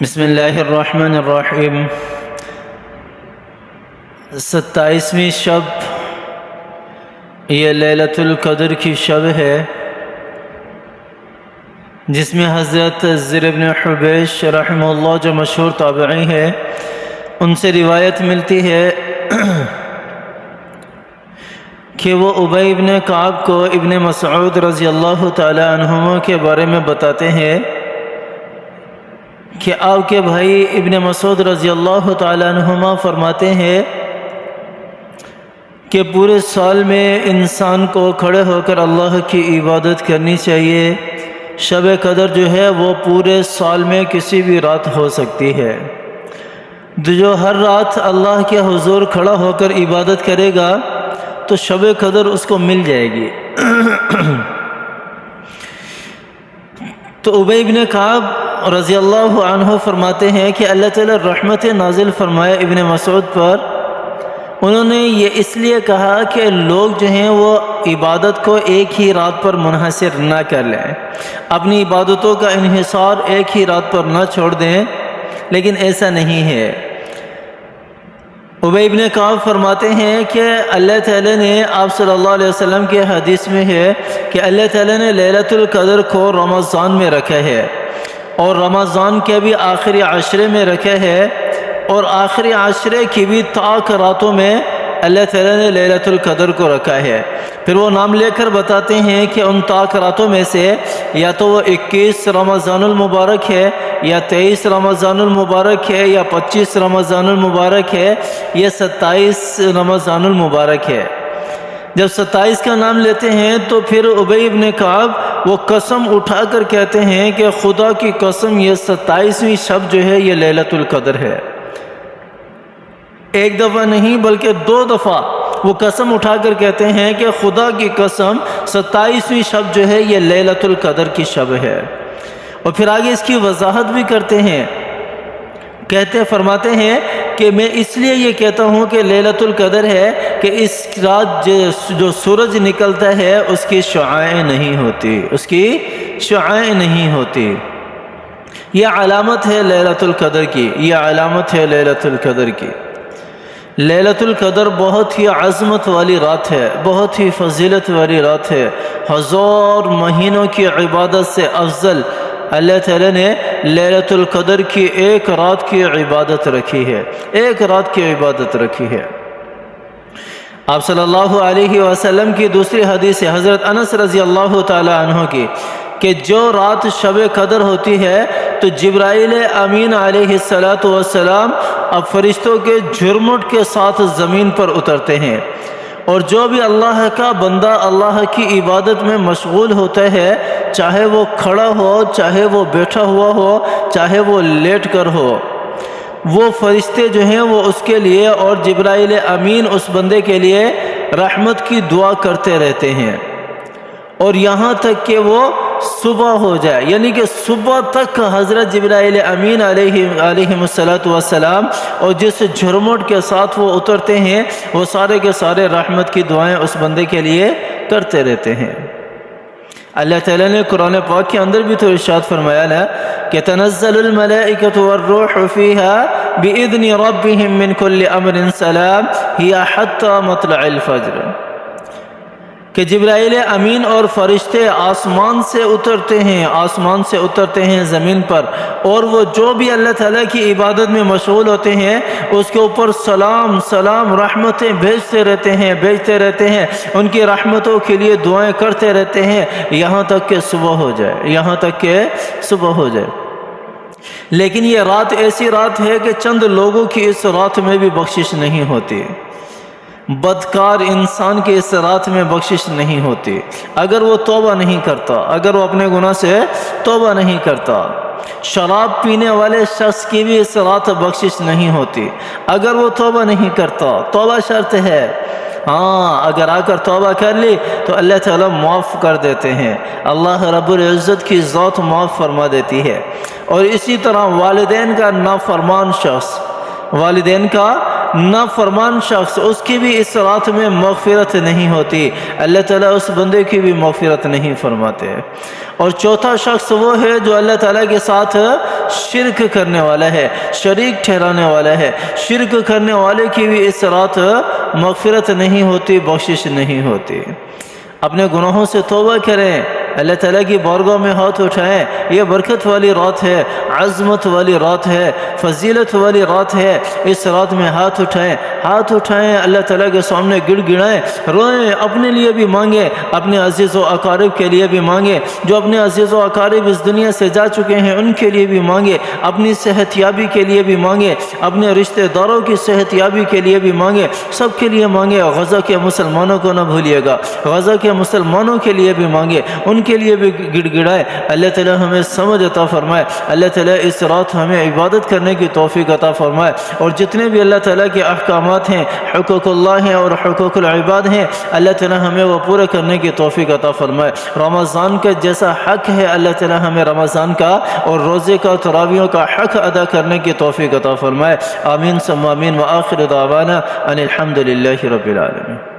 بسم اللہ الرحمن الرحیم 27ویں شب یہ لیلۃ القدر کی شب ہے، جس میں حضرت زر بن حبیش رحمہ اللہ جو مشہور تابعی ہے، ان سے روایت ملتی ہے کہ وہ ابی بن کعب کو ابن مسعود رضی اللہ تعالی عنہما کے بارے میں بتاتے ہیں کہ آپ کے بھائی ابن مسعود رضی اللہ تعالی عنہما فرماتے ہیں کہ پورے سال میں انسان کو کھڑے ہو کر اللہ کی عبادت کرنی چاہیے۔ شب قدر جو ہے وہ پورے سال میں کسی بھی رات ہو سکتی ہے، جو ہر رات اللہ کے حضور کھڑا ہو کر عبادت کرے گا تو شب قدر اس کو مل جائے گی۔ تو ابی بن کعب رضی اللہ عنہ فرماتے ہیں کہ اللہ تعالی رحمت نازل فرمائے ابن مسعود پر۔ انہوں نے یہ اس لیے کہا کہ لوگ جو ہیں وہ عبادت کو ایک ہی رات پر منحصر نہ کر لیں، اپنی عبادتوں کا انحصار ایک ہی رات پر نہ چھوڑ دیں، لیکن ایسا نہیں ہے۔ ابی بن کعب فرماتے ہیں کہ اللہ تعالیٰ نے آپ صلی اللہ علیہ وسلم کے حدیث میں ہے کہ اللہ تعالیٰ نے لیلۃ القدر کو رمضان میں رکھا ہے، اور رمضان کے بھی آخری عشرے میں رکھا ہے، اور آخری عشرے کی بھی طاق راتوں میں اللہ تعالیٰ نے لیلۃ القدر کو رکھا ہے۔ پھر وہ نام لے کر بتاتے ہیں کہ ان طاق راتوں میں سے یا تو وہ 21 رمضان المبارک ہے، یا 23 رمضان المبارک ہے، یا 25 رمضان المبارک ہے، یا 27 رمضان المبارک ہے۔ جب 27 کا نام لیتے ہیں تو پھر ابی بن کعب وہ قسم اٹھا کر کہتے ہیں کہ خدا کی قسم یہ 27ویں شب جو ہے یہ لیلۃ القدر ہے۔ ایک دفعہ نہیں بلکہ 2 دفعہ وہ قسم اٹھا کر کہتے ہیں کہ خدا کی قسم 27ویں شب جو ہے یہ لیلۃ القدر کی شب ہے۔ اور پھر آگے اس کی وضاحت بھی کرتے ہیں، فرماتے ہیں کہ میں اس لیے یہ کہتا ہوں کہ لیلۃ القدر ہے کہ اس رات جو سورج نکلتا ہے اس کی شعاعیں نہیں ہوتی، یہ علامت ہے لیلۃ القدر کی، لیلۃ القدر بہت ہی عظمت والی رات ہے، بہت ہی فضیلت والی رات ہے۔ 1000 مہینوں کی عبادت سے افضل اللہ تعالیٰ نے لیلۃ القدر کی ایک رات کی عبادت رکھی ہے۔ آپ صلی اللہ علیہ وسلم کی دوسری حدیث ہے حضرت انس رضی اللہ تعالی عنہ کی کہ جو رات شب قدر ہوتی ہے تو جبرائیل امین علیہ السلام اب فرشتوں کے جھرمٹ کے ساتھ زمین پر اترتے ہیں، اور جو بھی اللہ کا بندہ اللہ کی عبادت میں مشغول ہوتا ہے، چاہے وہ کھڑا ہو، چاہے وہ بیٹھا ہوا ہو، چاہے وہ لیٹ کر ہو، وہ فرشتے جو ہیں وہ اس کے لیے اور جبرائیل امین اس بندے کے لیے رحمت کی دعا کرتے رہتے ہیں، اور یہاں تک کہ وہ صبح ہو جائے، یعنی کہ صبح تک حضرت جبرائیل امین علیہ السلام اور جس جھرمٹ کے ساتھ وہ اترتے ہیں وہ سارے کے سارے رحمت کی دعائیں اس بندے کے لیے کرتے رہتے ہیں۔ اللہ تعالیٰ نے قرآن پاک کے اندر بھی تو ارشاد فرمایا نا کہ تنزل الملائکۃ والروح فیہا بإذن ربہم من کل امر سلام ہی حتی مطلع الفجر، کہ جبرائیل امین اور فرشتے آسمان سے اترتے ہیں زمین پر، اور وہ جو بھی اللہ تعالیٰ کی عبادت میں مشغول ہوتے ہیں اس کے اوپر سلام رحمتیں بھیجتے رہتے ہیں، ان کی رحمتوں کے لیے دعائیں کرتے رہتے ہیں یہاں تک کہ صبح ہو جائے۔ لیکن یہ رات ایسی رات ہے کہ چند لوگوں کی اس رات میں بھی بخشش نہیں ہوتی، بدکار انسان کی اس رات میں بخشش نہیں ہوتی، اگر وہ توبہ نہیں کرتا، اگر وہ اپنے گناہ سے توبہ نہیں کرتا۔ شراب پینے والے شخص کی بھی اس رات بخشش نہیں ہوتی، اگر وہ توبہ نہیں کرتا۔ توبہ شرط ہے، اگر آ کر توبہ کر لی تو اللہ تعالیٰ معاف کر دیتے ہیں، اللہ رب العزت کی ذات معاف فرما دیتی ہے۔ اور اسی طرح والدین کا نافرمان شخص اس کی بھی اس رات میں مغفرت نہیں ہوتی، اللہ تعالیٰ اس بندے کی بھی مغفرت نہیں فرماتے۔ اور چوتھا شخص وہ ہے جو اللہ تعالیٰ کے ساتھ شرک کرنے والا ہے، شریک ٹھہرانے والا ہے۔ شرک کرنے والے کی بھی اس رات مغفرت نہیں ہوتی، بخشش نہیں ہوتی۔ اپنے گناہوں سے توبہ کریں، اللہ تعالیٰ کی بارگاہ میں ہاتھ اٹھائیں۔ یہ برکت والی رات ہے، عظمت والی رات ہے، فضیلت والی رات ہے۔ اس رات میں ہاتھ اٹھائیں، اللہ تعالیٰ کے سامنے گڑ گڑائیں، روئیں، اپنے لیے بھی مانگیں، اپنے عزیز و اقارب کے لیے بھی مانگیں، جو اپنے عزیز و اقارب اس دنیا سے جا چکے ہیں ان کے لیے بھی مانگیں، اپنی صحت یابی کے لیے بھی مانگیں، اپنے رشتہ داروں کی صحت یابی کے لیے بھی مانگیں، سب کے لیے مانگیں۔ غزہ کے مسلمانوں کو نہ بھولیے گا، غزہ کے مسلمانوں کے لیے بھی مانگے، ان کے لیے بھی گڑ گڑائے۔ اللہ تعالیٰ ہمیں سمجھ عطا فرمائے، اللہ تعالیٰ اس رات ہمیں عبادت کرنے کی توفیق عطا فرمائے، اور جتنے بھی اللہ تعالیٰ کے احکامات ہیں، حقوق اللہ ہیں اور حقوق العباد ہیں، اللہ تعالیٰ ہمیں وہ پورا کرنے کی توفیق عطا فرمائے۔ رمضان کا جیسا حق ہے اللہ تعالیٰ ہمیں رمضان کا اور روزے کا، تراویحوں کا حق ادا کرنے کی توفیق عطا فرمائے۔ آمین ثم آمین، وآخر دعوانا ان الحمد للہ رب العالمین۔